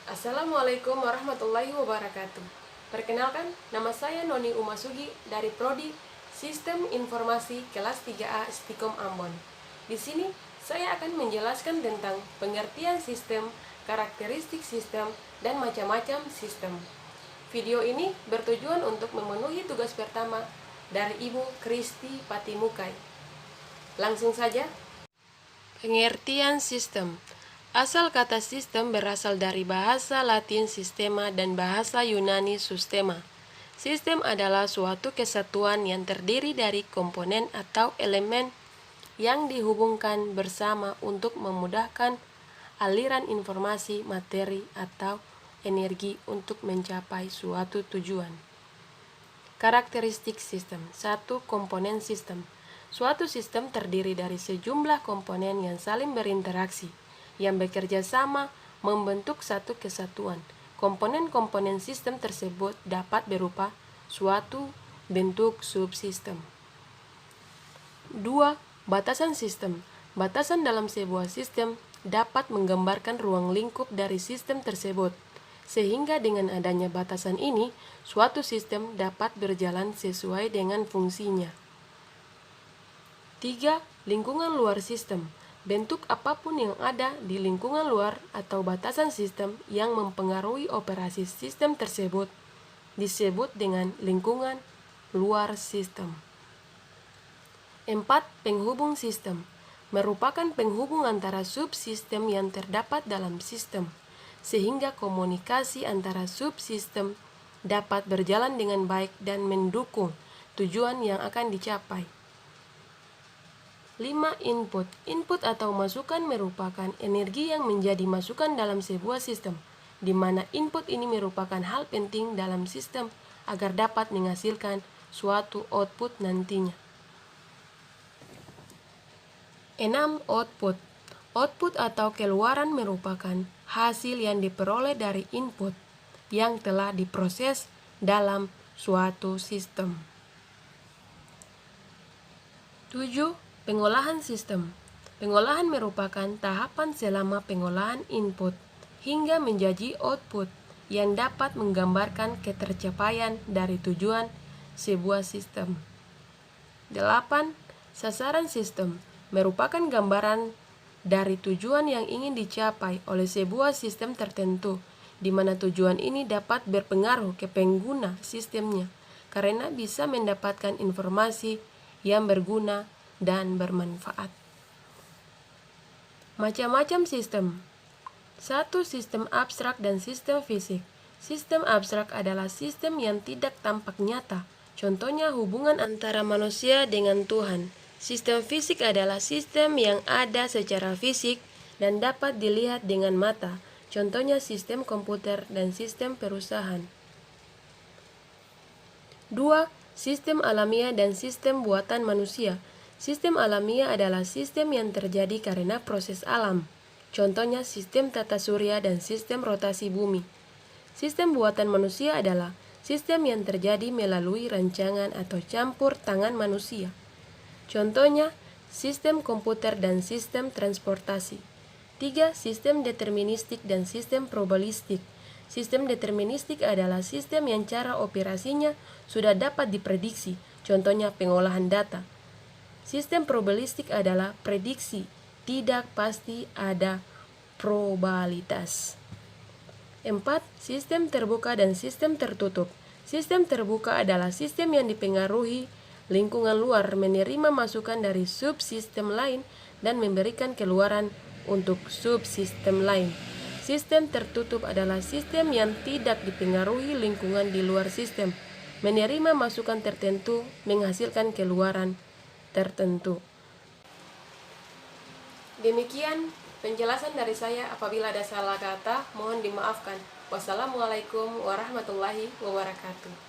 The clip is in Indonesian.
Assalamualaikum warahmatullahi wabarakatuh. Perkenalkan, nama saya Noni Umasugi dari Prodi Sistem Informasi kelas 3A Stikom Ambon. Di sini saya akan menjelaskan tentang pengertian sistem, karakteristik sistem, dan macam-macam sistem. Video ini bertujuan untuk memenuhi tugas pertama dari Ibu Kristi Patimukai. Langsung saja. Pengertian sistem. Asal kata sistem berasal dari bahasa Latin sistema dan bahasa Yunani sustema. Sistem adalah suatu kesatuan yang terdiri dari komponen atau elemen yang dihubungkan bersama untuk memudahkan aliran informasi, materi, atau energi untuk mencapai suatu tujuan. Karakteristik sistem. 1. Komponen sistem. Suatu sistem terdiri dari sejumlah komponen yang saling berinteraksi, yang bekerja sama membentuk satu kesatuan. Komponen-komponen sistem tersebut dapat berupa suatu bentuk subsistem. 2. Batasan sistem. Batasan dalam sebuah sistem dapat menggambarkan ruang lingkup dari sistem tersebut, sehingga dengan adanya batasan ini, suatu sistem dapat berjalan sesuai dengan fungsinya. 3. Lingkungan luar sistem. Bentuk apapun yang ada di lingkungan luar atau batasan sistem yang mempengaruhi operasi sistem tersebut disebut dengan lingkungan luar sistem. 4. Penghubung sistem. Merupakan penghubung antara subsistem yang terdapat dalam sistem, sehingga komunikasi antara subsistem dapat berjalan dengan baik dan mendukung tujuan yang akan dicapai. 5. Input. Input atau masukan merupakan energi yang menjadi masukan dalam sebuah sistem, di mana input ini merupakan hal penting dalam sistem agar dapat menghasilkan suatu output nantinya. 6. Output. Output atau keluaran merupakan hasil yang diperoleh dari input yang telah diproses dalam suatu sistem. 7. Pengolahan sistem. Pengolahan merupakan tahapan selama pengolahan input hingga menjadi output yang dapat menggambarkan ketercapaian dari tujuan sebuah sistem. 8. Sasaran sistem merupakan gambaran dari tujuan yang ingin dicapai oleh sebuah sistem tertentu, di mana tujuan ini dapat berpengaruh ke pengguna sistemnya karena bisa mendapatkan informasi yang berguna dan bermanfaat. Macam-macam sistem. 1. Sistem abstrak dan sistem fisik. Sistem abstrak adalah sistem yang tidak tampak nyata, contohnya hubungan antara manusia dengan Tuhan. Sistem fisik adalah sistem yang ada secara fisik dan dapat dilihat dengan mata, contohnya sistem komputer dan sistem perusahaan. 2. Sistem alamiah dan sistem buatan manusia. Sistem alamiah adalah sistem yang terjadi karena proses alam, contohnya sistem tata surya dan sistem rotasi bumi. Sistem buatan manusia adalah sistem yang terjadi melalui rancangan atau campur tangan manusia, contohnya sistem komputer dan sistem transportasi. 3. Sistem deterministik dan sistem probabilistik. Sistem deterministik adalah sistem yang cara operasinya sudah dapat diprediksi, contohnya pengolahan data. Sistem probabilistik adalah prediksi, tidak pasti, ada probabilitas. 4. Sistem terbuka dan sistem tertutup. Sistem terbuka adalah sistem yang dipengaruhi lingkungan luar, menerima masukan dari subsistem lain dan memberikan keluaran untuk subsistem lain. Sistem tertutup adalah sistem yang tidak dipengaruhi lingkungan di luar sistem, menerima masukan tertentu, menghasilkan keluaran tertentu. Demikian penjelasan dari saya. Apabila ada salah kata, mohon dimaafkan. Wassalamualaikum warahmatullahi wabarakatuh.